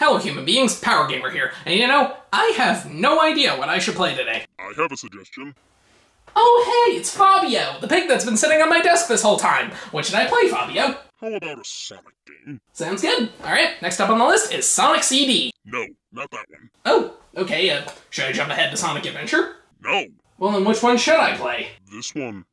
Hello human beings, Power Gamer here, and you know, I have no idea what I should play today. I have a suggestion. Oh hey, it's Fabio, the pig that's been sitting on my desk this whole time. What should I play, Fabio? How about a Sonic game? Sounds good. Alright, next up on the list is Sonic CD. No, not that one. Oh, okay, should I jump ahead to Sonic Adventure? No. Well then which one should I play? This one.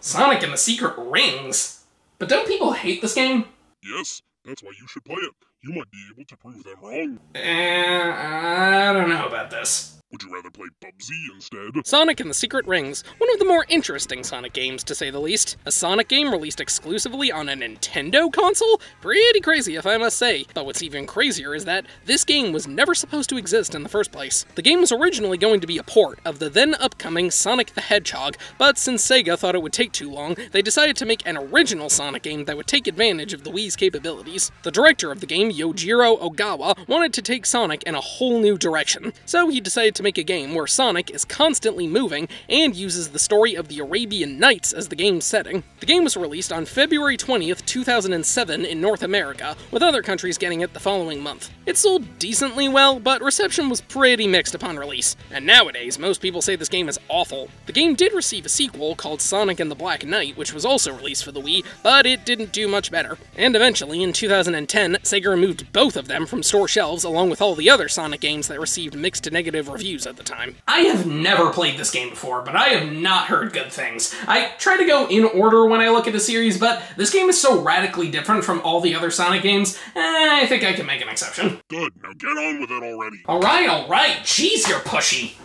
Sonic and the Secret Rings? But don't people hate this game? Yes, that's why you should play it. You might be able to prove them wrong. I don't know about this. Would you rather play Bubsy instead? Sonic and the Secret Rings, one of the more interesting Sonic games, to say the least. A Sonic game released exclusively on a Nintendo console? Pretty crazy, if I must say. But what's even crazier is that this game was never supposed to exist in the first place. The game was originally going to be a port of the then upcoming Sonic the Hedgehog, but since Sega thought it would take too long, they decided to make an original Sonic game that would take advantage of the Wii's capabilities. The director of the game, Yojiro Ogawa, wanted to take Sonic in a whole new direction, so he decided to make a game where Sonic is constantly moving and uses the story of the Arabian Nights as the game's setting. The game was released on February 20th, 2007 in North America, with other countries getting it the following month. It sold decently well, but reception was pretty mixed upon release, and nowadays most people say this game is awful. The game did receive a sequel called Sonic and the Black Knight, which was also released for the Wii, but it didn't do much better. And eventually, in 2010, Sega removed both of them from store shelves along with all the other Sonic games that received mixed to negative reviews at the time. I have never played this game before, but I have not heard good things. I try to go in order when I look at a series, but this game is so radically different from all the other Sonic games, I think I can make an exception. Good, now get on with it already. Alright, jeez, you're pushy.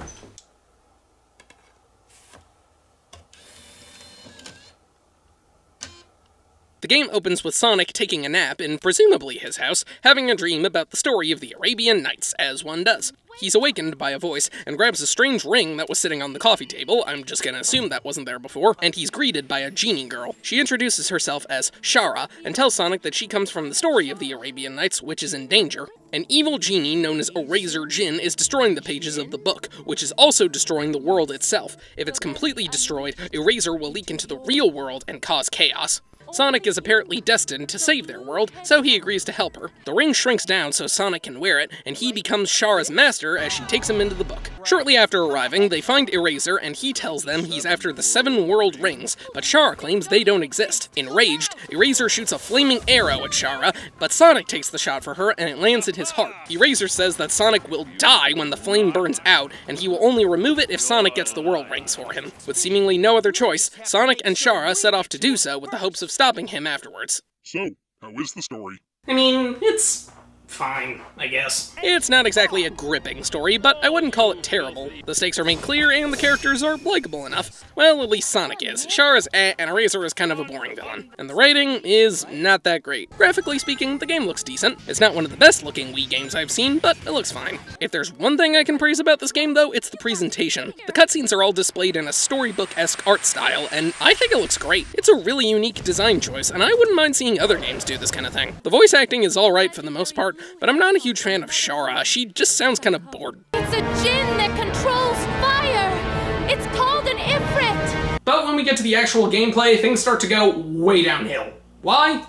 The game opens with Sonic taking a nap in presumably his house, having a dream about the story of the Arabian Nights, as one does. He's awakened by a voice and grabs a strange ring that was sitting on the coffee table, I'm just gonna assume that wasn't there before, and he's greeted by a genie girl. She introduces herself as Shara and tells Sonic that she comes from the story of the Arabian Nights, which is in danger. An evil genie known as Eraser Jin is destroying the pages of the book, which is also destroying the world itself. If it's completely destroyed, Eraser will leak into the real world and cause chaos. Sonic is apparently destined to save their world, so he agrees to help her. The ring shrinks down so Sonic can wear it, and he becomes Shara's master as she takes him into the book. Shortly after arriving, they find Eraser, and he tells them he's after the 7 world rings, but Shara claims they don't exist. Enraged, Eraser shoots a flaming arrow at Shara, but Sonic takes the shot for her, and it lands in his heart. Eraser says that Sonic will die when the flame burns out, and he will only remove it if Sonic gets the world rings for him. With seemingly no other choice, Sonic and Shara set off to do so with the hopes of stopping him afterwards. So, how is the story? I mean, it's fine, I guess. It's not exactly a gripping story, but I wouldn't call it terrible. The stakes are made clear and the characters are likable enough. Well, at least Sonic is. Shara's and Eraser is kind of a boring villain. And the writing is not that great. Graphically speaking, the game looks decent. It's not one of the best looking Wii games I've seen, but it looks fine. If there's one thing I can praise about this game though, it's the presentation. The cutscenes are all displayed in a storybook-esque art style, and I think it looks great. It's a really unique design choice, and I wouldn't mind seeing other games do this kind of thing. The voice acting is alright for the most part, but I'm not a huge fan of Shara. She just sounds kind of bored. It's a djinn that controls fire! It's called an Ifrit! But when we get to the actual gameplay, things start to go way downhill. Why?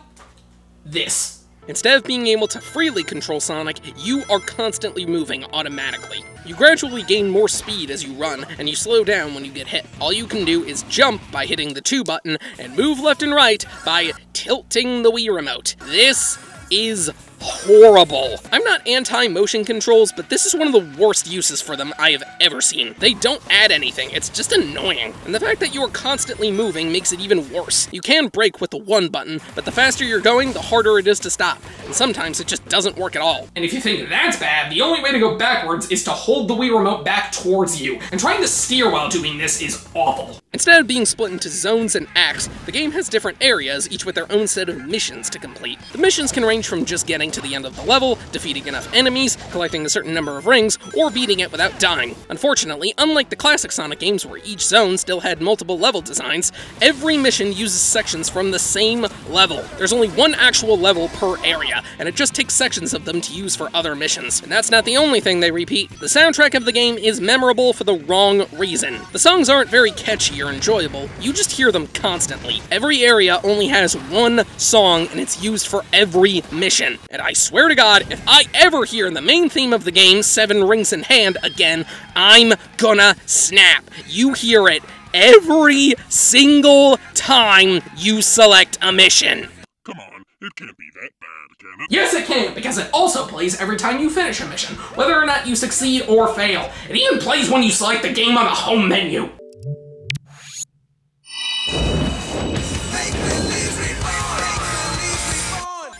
This. Instead of being able to freely control Sonic, you are constantly moving automatically. You gradually gain more speed as you run, and you slow down when you get hit. All you can do is jump by hitting the 2 button, and move left and right by tilting the Wii remote. This is horrible. I'm not anti-motion controls, but this is one of the worst uses for them I have ever seen. They don't add anything, it's just annoying. And the fact that you are constantly moving makes it even worse. You can brake with the 1 button, but the faster you're going, the harder it is to stop. And sometimes it just doesn't work at all. And if you think that's bad, the only way to go backwards is to hold the Wii remote back towards you. And trying to steer while doing this is awful. Instead of being split into zones and acts, the game has different areas, each with their own set of missions to complete. The missions can range from just getting to the end of the level, defeating enough enemies, collecting a certain number of rings, or beating it without dying. Unfortunately, unlike the classic Sonic games where each zone still had multiple level designs, every mission uses sections from the same level. There's only one actual level per area, and it just takes sections of them to use for other missions. And that's not the only thing they repeat. The soundtrack of the game is memorable for the wrong reason. The songs aren't very catchy or enjoyable, you just hear them constantly. Every area only has one song, and it's used for every mission. And I swear to God, if I ever hear the main theme of the game, 7 Rings in Hand, again, I'm gonna snap. You hear it every single time you select a mission. Come on, it can't be that bad, can it? Yes, it can, because it also plays every time you finish a mission, whether or not you succeed or fail. It even plays when you select the game on the home menu.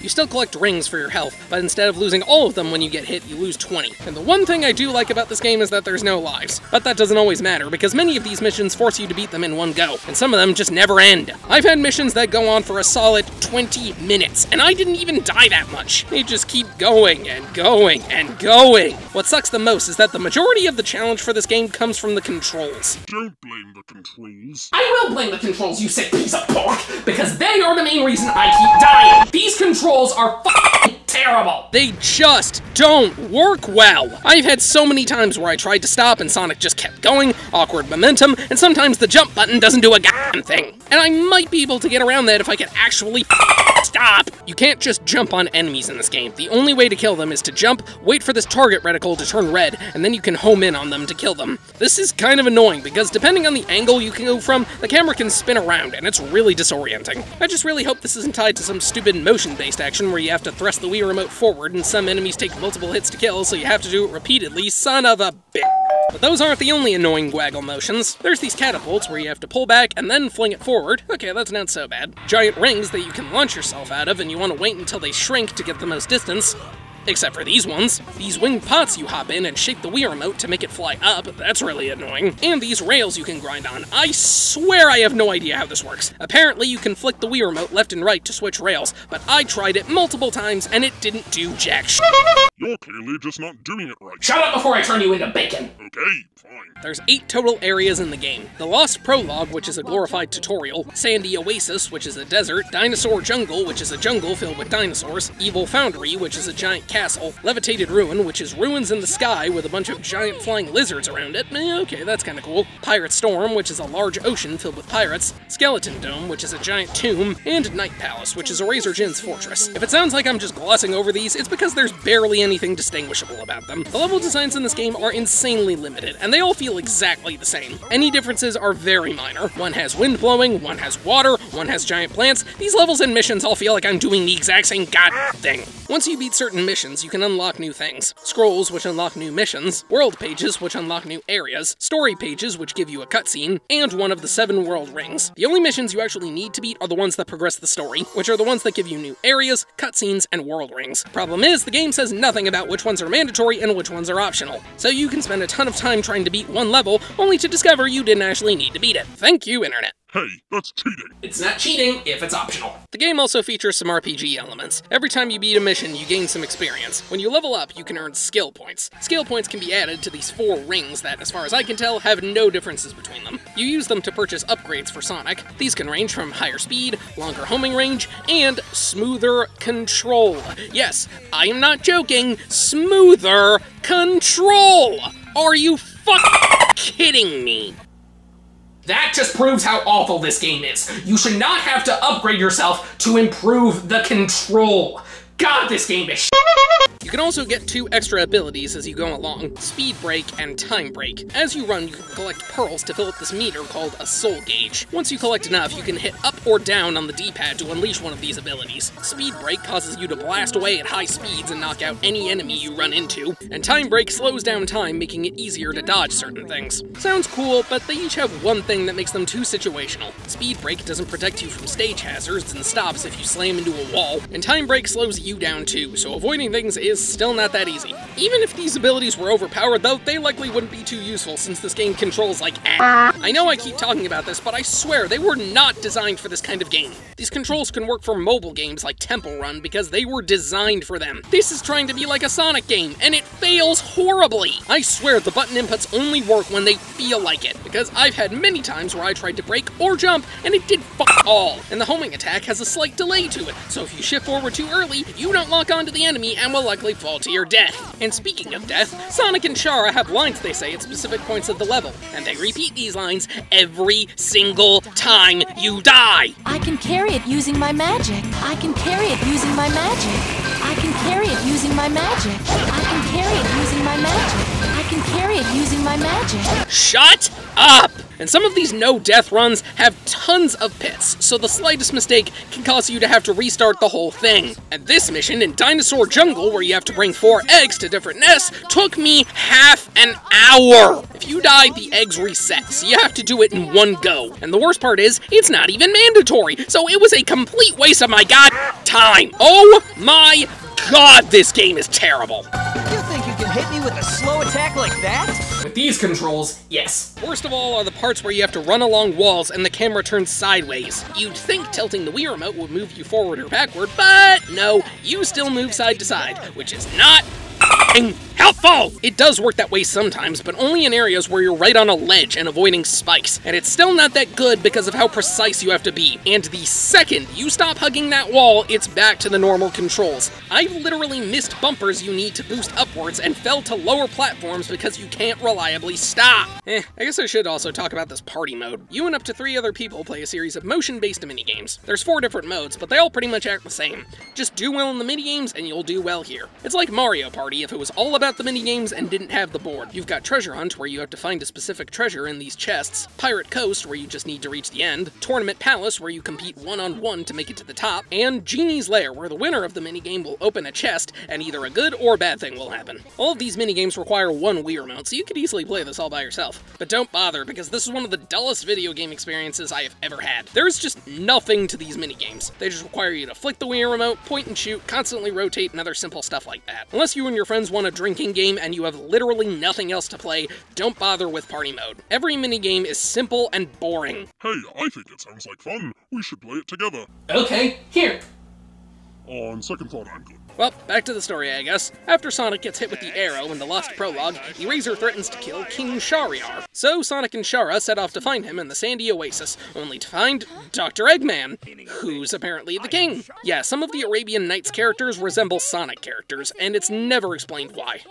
You still collect rings for your health, but instead of losing all of them when you get hit, you lose 20. And the one thing I do like about this game is that there's no lives. But that doesn't always matter, because many of these missions force you to beat them in one go, and some of them just never end. I've had missions that go on for a solid 20 minutes, and I didn't even die that much. They just keep going and going and going. What sucks the most is that the majority of the challenge for this game comes from the controls. Don't blame the controls. I will blame the controls, you sick piece of pork, because they are the main reason I keep dying. These controls are f***ing terrible. They just don't work well. I've had so many times where I tried to stop and Sonic just kept going, awkward momentum, and sometimes the jump button doesn't do a goddamn thing. And I might be able to get around that if I could actually stop. You can't just jump on enemies in this game. The only way to kill them is to jump, wait for this target reticle to turn red, and then you can home in on them to kill them. This is kind of annoying because depending on the angle you can go from, the camera can spin around and it's really disorienting. I just really hope this isn't tied to some stupid motion-based action where you have to thrust the Wii remote forward and some enemies take multiple hits to kill, so you have to do it repeatedly, son of a bitch. But those aren't the only annoying waggle motions. There's these catapults where you have to pull back and then fling it forward. Okay, that's not so bad. Giant rings that you can launch yourself out of, and you want to wait until they shrink to get the most distance. Except for these ones. These winged pots you hop in and shake the Wii remote to make it fly up. That's really annoying. And these rails you can grind on. I swear I have no idea how this works. Apparently you can flick the Wii remote left and right to switch rails, but I tried it multiple times and it didn't do jack shit. You're clearly just not doing it right. Shut up before I turn you into bacon. Okay, fine. There's 8 total areas in the game. The Lost Prologue, which is a glorified tutorial, Sandy Oasis, which is a desert, Dinosaur Jungle, which is a jungle filled with dinosaurs, Evil Foundry, which is a giant castle, Levitated Ruin, which is ruins in the sky with a bunch of giant flying lizards around it. Okay, that's kinda cool. Pirate Storm, which is a large ocean filled with pirates, Skeleton Dome, which is a giant tomb, and Night Palace, which is a Razor Jin's fortress. If it sounds like I'm just glossing over these, it's because there's barely anything distinguishable about them. The level designs in this game are insanely limited, and they all feel exactly the same. Any differences are very minor. One has wind blowing, one has water, one has giant plants. These levels and missions all feel like I'm doing the exact same goddamn thing. Once you beat certain missions, you can unlock new things. Scrolls, which unlock new missions, world pages, which unlock new areas, story pages, which give you a cutscene, and one of the 7 world rings. The only missions you actually need to beat are the ones that progress the story, which are the ones that give you new areas, cutscenes, and world rings. Problem is, the game says nothing about which ones are mandatory and which ones are optional. So you can spend a ton of time trying to beat one level, only to discover you didn't actually need to beat it. Thank you, Internet. Hey, that's cheating. It's not cheating if it's optional. The game also features some RPG elements. Every time you beat a mission, you gain some experience. When you level up, you can earn skill points. Skill points can be added to these 4 rings that, as far as I can tell, have no differences between them. You use them to purchase upgrades for Sonic. These can range from higher speed, longer homing range, and smoother control. Yes, I am not joking, smoother control! Are you fucking kidding me? That just proves how awful this game is. You should not have to upgrade yourself to improve the control. God, this game is shit. You can also get 2 extra abilities as you go along, Speed Break and Time Break. As you run, you can collect pearls to fill up this meter called a soul gauge. Once you collect enough, you can hit up or down on the D-pad to unleash one of these abilities. Speed Break causes you to blast away at high speeds and knock out any enemy you run into, and Time Break slows down time, making it easier to dodge certain things. Sounds cool, but they each have one thing that makes them too situational. Speed Break doesn't protect you from stage hazards and stops if you slam into a wall, and Time Break slows you down too, so avoiding things is still not that easy. Even if these abilities were overpowered though, they likely wouldn't be too useful since this game controls like ass. I know I keep talking about this, but I swear they were not designed for this kind of game. These controls can work for mobile games like Temple Run because they were designed for them. This is trying to be like a Sonic game, and it fails horribly. I swear the button inputs only work when they feel like it, because I've had many times where I tried to brake or jump, and it did fuck all. And the homing attack has a slight delay to it, so if you shift forward too early, you don't lock onto the enemy and will like automatically fall to your death. And speaking of death, Sonic and Chara have lines they say at specific points of the level, and they repeat these lines every single time you die. I can carry it using my magic. I can carry it using my magic. I can carry it using my magic. I can carry it using my magic. I can carry it using my magic. Shut up! And some of these no-death runs have tons of pits, so the slightest mistake can cause you to have to restart the whole thing. And this mission in Dinosaur Jungle, where you have to bring 4 eggs to different nests, took me half an hour! If you die, the eggs reset, so you have to do it in one go. And the worst part is, it's not even mandatory, so it was a complete waste of my time. Oh my god, this game is terrible. You think you can hit me with a slow attack like that? With these controls, yes. Worst of all are the parts where you have to run along walls and the camera turns sideways. You'd think tilting the Wii remote would move you forward or backward, but no, you still move side to side, which is not helpful! It does work that way sometimes, but only in areas where you're right on a ledge and avoiding spikes. And it's still not that good because of how precise you have to be. And the second you stop hugging that wall, it's back to the normal controls. I've literally missed bumpers you need to boost upwards and fell to lower platforms because you can't reliably stop. I guess I should also talk about this party mode. You and up to 3 other people play a series of motion-based minigames. There's 4 different modes, but they all pretty much act the same. Just do well in the minigames and you'll do well here. It's like Mario Party if it was all about the minigames and didn't have the board. You've got Treasure Hunt, where you have to find a specific treasure in these chests, Pirate Coast, where you just need to reach the end, Tournament Palace, where you compete one-on-one to make it to the top, and Genie's Lair, where the winner of the minigame will open a chest, and either a good or bad thing will happen. All of these minigames require 1 Wii remote, so you could easily play this all by yourself. But don't bother, because this is one of the dullest video game experiences I have ever had. There's just nothing to these minigames. They just require you to flick the Wii remote, point and shoot, constantly rotate, and other simple stuff like that. Unless you and your friends want a drinking game and you have literally nothing else to play, don't bother with party mode. Every minigame is simple and boring. Hey, I think it sounds like fun. We should play it together. Okay, here. On second thought, I'm good. Well, back to the story, I guess. After Sonic gets hit with the arrow in the Lost Prologue, Eraser threatens to kill King Shahryar. So Sonic and Chara set off to find him in the Sandy Oasis, only to find Dr. Eggman, who's apparently the king. Yeah, some of the Arabian Nights characters resemble Sonic characters, and it's never explained why.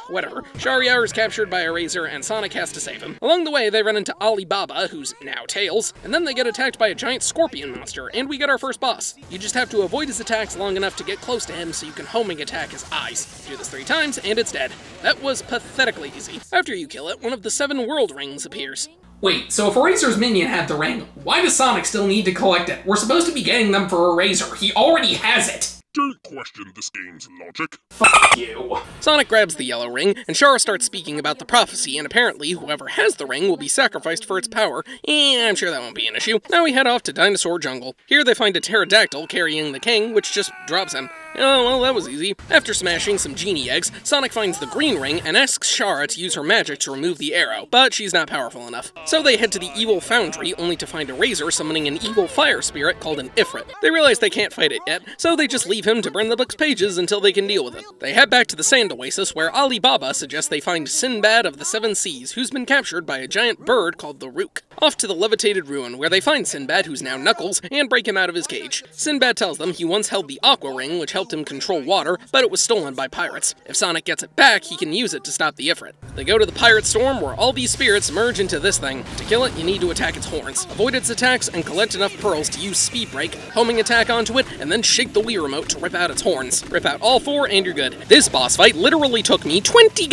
Whatever. Shahryar is captured by Eraser, and Sonic has to save him. Along the way, they run into Alibaba, who's now Tails, and then they get attacked by a giant scorpion monster, and we get our first boss. You just have to avoid his attacks long enough to get close to him so you can homing attack his eyes. Do this 3 times, and it's dead. That was pathetically easy. After you kill it, one of the 7 world rings appears. Wait, so if Eraser's minion had the ring, why does Sonic still need to collect it? We're supposed to be getting them for Eraser. He already has it! Don't question this game's logic. Fuck you. Sonic grabs the yellow ring, and Chara starts speaking about the prophecy, and apparently whoever has the ring will be sacrificed for its power, and I'm sure that won't be an issue. Now we head off to Dinosaur Jungle. Here they find a pterodactyl carrying the king, which just drops him. Oh, well, that was easy. After smashing some genie eggs, Sonic finds the green ring and asks Chara to use her magic to remove the arrow, but she's not powerful enough. So they head to the evil foundry, only to find Eraser summoning an evil fire spirit called an Ifrit. They realize they can't fight it yet, so they just leave him to burn the book's pages until they can deal with it. They head back to the Sand Oasis, where Alibaba suggests they find Sinbad of the 7 Seas, who's been captured by a giant bird called the Rook. Off to the levitated ruin, where they find Sinbad, who's now Knuckles, and break him out of his cage. Sinbad tells them he once held the Aqua Ring, which helped him control water, but it was stolen by pirates. If Sonic gets it back, he can use it to stop the Ifrit. They go to the Pirate Storm, where all these spirits merge into this thing. To kill it, you need to attack its horns, avoid its attacks, and collect enough pearls to use Speed Break, homing attack onto it, and then shake the Wii remote to rip out its horns. Rip out all 4 and you're good. This boss fight literally took me 20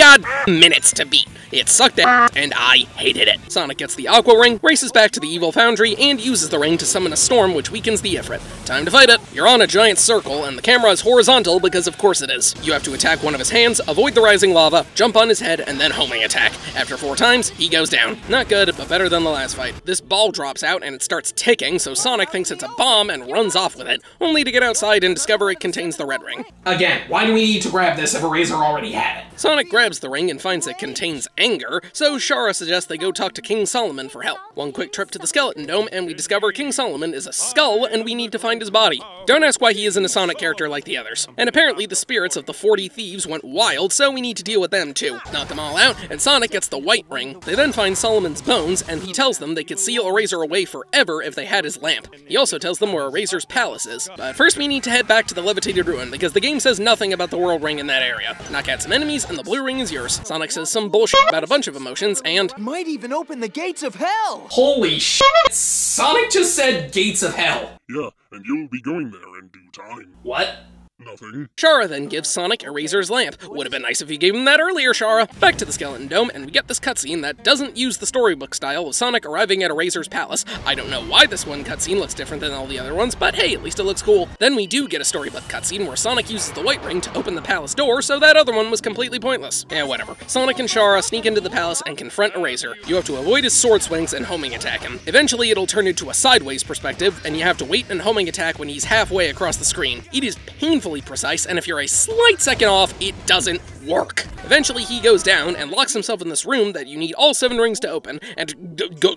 minutes to beat. It sucked ass, and I hated it. Sonic gets the Aqua Ring, races back to the evil foundry, and uses the ring to summon a storm which weakens the Ifrit. Time to fight it. You're on a giant circle, and the camera is horizontal because of course it is. You have to attack one of his hands, avoid the rising lava, jump on his head, and then homing attack. After 4 times, he goes down. Not good, but better than the last fight. This ball drops out and it starts ticking, so Sonic thinks it's a bomb and runs off with it, only to get outside and discover it contains the red ring. Again, why do we need to grab this if Eraser already had it? Sonic grabs the ring and finds it contains anger, so Chara suggests they go talk to King Solomon for help. One quick trip to the Skeleton Dome, and we discover King Solomon is a skull, and we need to find his body. Don't ask why he isn't a Sonic character like the others. And apparently the spirits of the 40 thieves went wild, so we need to deal with them too. Knock them all out, and Sonic gets the white ring. They then find Solomon's bones, and he tells them they could seal Eraser away forever if they had his lamp. He also tells them where Eraser's palace is. But first we need to head back to the the levitated ruin, because the game says nothing about the world ring in that area. Knock out some enemies, and the blue ring is yours. Sonic says some bullshit about a bunch of emotions, and Might even open the gates of hell! Holy shit! Sonic just said gates of hell. Yeah, and you'll be going there in due time. What? Nothing. Shara then gives Sonic Eraser's lamp. Would have been nice if you gave him that earlier, Shara. Back to the Skeleton Dome, and we get this cutscene that doesn't use the storybook style of Sonic arriving at Eraser's palace. I don't know why this one cutscene looks different than all the other ones, but hey, at least it looks cool. Then we do get a storybook cutscene where Sonic uses the white ring to open the palace door, so that other one was completely pointless. Yeah, whatever. Sonic and Shara sneak into the palace and confront Eraser. You have to avoid his sword swings and homing attack him. Eventually, it'll turn into a sideways perspective, and you have to wait and homing attack when he's halfway across the screen. It is painfully precise, and if you're a slight second off, it doesn't work. Eventually, he goes down and locks himself in this room that you need all 7 rings to open, and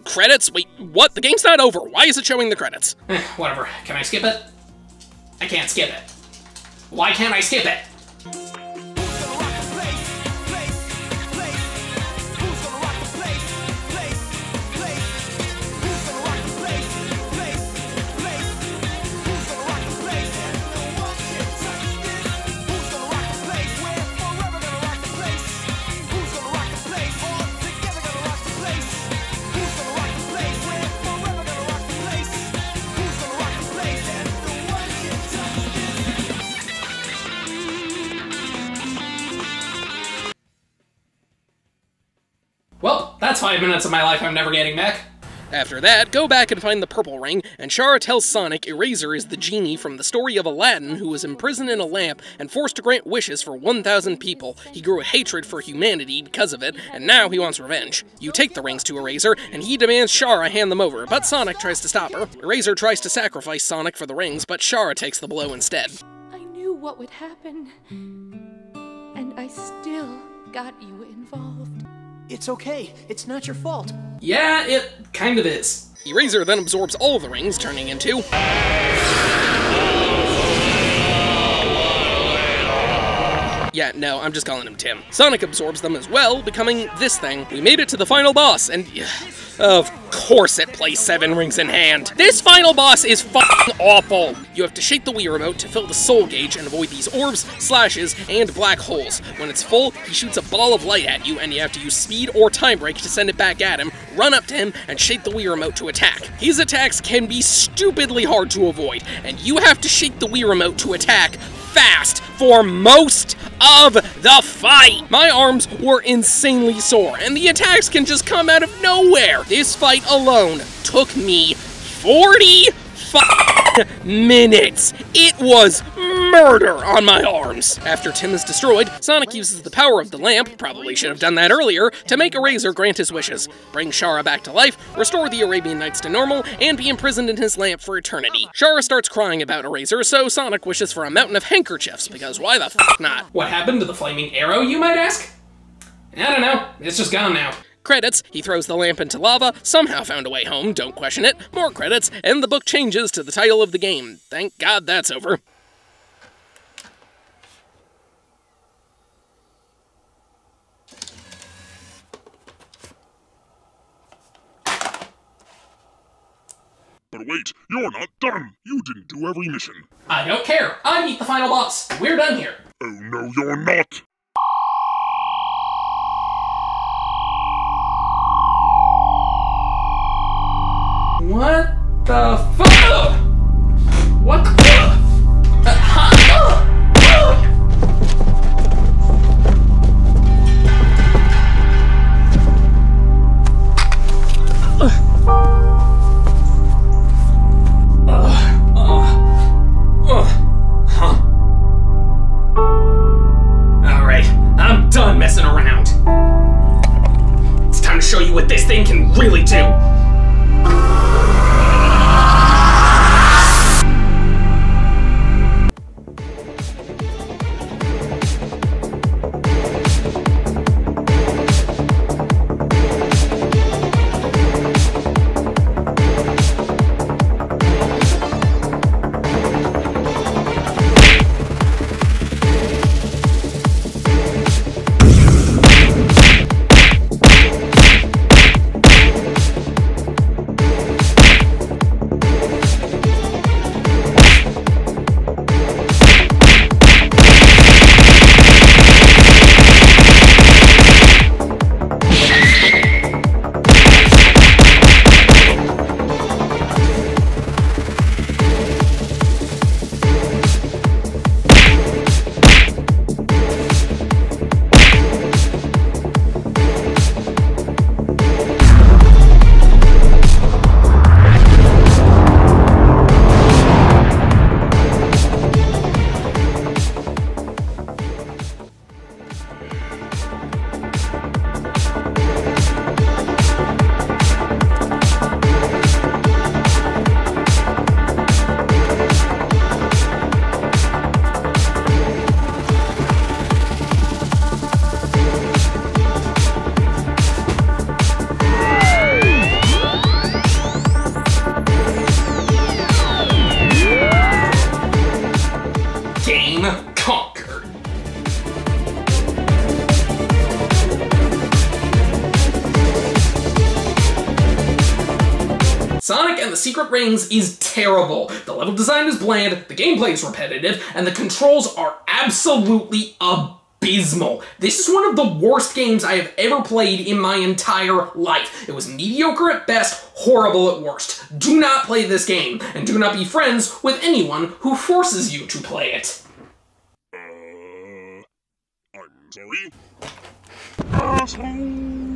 credits? Wait, what? The game's not over. Why is it showing the credits? Whatever. Can I skip it? I can't skip it. Why can't I skip it? Well, that's 5 minutes of my life I'm never getting back. After that, go back and find the purple ring, and Shara tells Sonic Eraser is the genie from the story of Aladdin who was imprisoned in a lamp and forced to grant wishes for 1,000 people. He grew a hatred for humanity because of it, and now he wants revenge. You take the rings to Eraser, and he demands Shara hand them over, but Sonic tries to stop her. Eraser tries to sacrifice Sonic for the rings, but Shara takes the blow instead. I knew what would happen, and I still got you involved. It's okay. It's not your fault. Yeah, it kind of is. Eraser then absorbs all of the rings, turning into... Yeah, no, I'm just calling him Tim. Sonic absorbs them as well, becoming this thing. We made it to the final boss, and... of course it plays 7 rings in hand. This final boss is fucking awful. You have to shake the Wii remote to fill the soul gauge and avoid these orbs, slashes, and black holes. When it's full, he shoots a ball of light at you, and you have to use speed or time break to send it back at him, run up to him, and shake the Wii remote to attack. His attacks can be stupidly hard to avoid, and you have to shake the Wii remote to attack fast for most of the fight. My arms were insanely sore, and the attacks can just come out of nowhere. This fight alone took me 45 minutes. It was murder on my arms. After Tim is destroyed, Sonic uses the power of the lamp, probably should have done that earlier, to make Eraser grant his wishes. Bring Shara back to life, restore the Arabian Nights to normal, and be imprisoned in his lamp for eternity. Shara starts crying about Eraser, so Sonic wishes for a mountain of handkerchiefs, because why the f*** not? What happened to the flaming arrow, you might ask? I don't know. It's just gone now. Credits, he throws the lamp into lava, somehow found a way home, don't question it. More credits, and the book changes to the title of the game. Thank God that's over. But wait, you're not done. You didn't do every mission. I don't care. I beat the final boss. We're done here. Oh no, you're not. What the fuck? What the fuck? Alright, I'm done messing around. It's time to show you what this thing can really do. and the Secret Rings is terrible. The level design is bland, the gameplay is repetitive, and the controls are absolutely abysmal. This is one of the worst games I have ever played in my entire life. It was mediocre at best, horrible at worst. Do not play this game, and do not be friends with anyone who forces you to play it. I'm sorry. Asshole!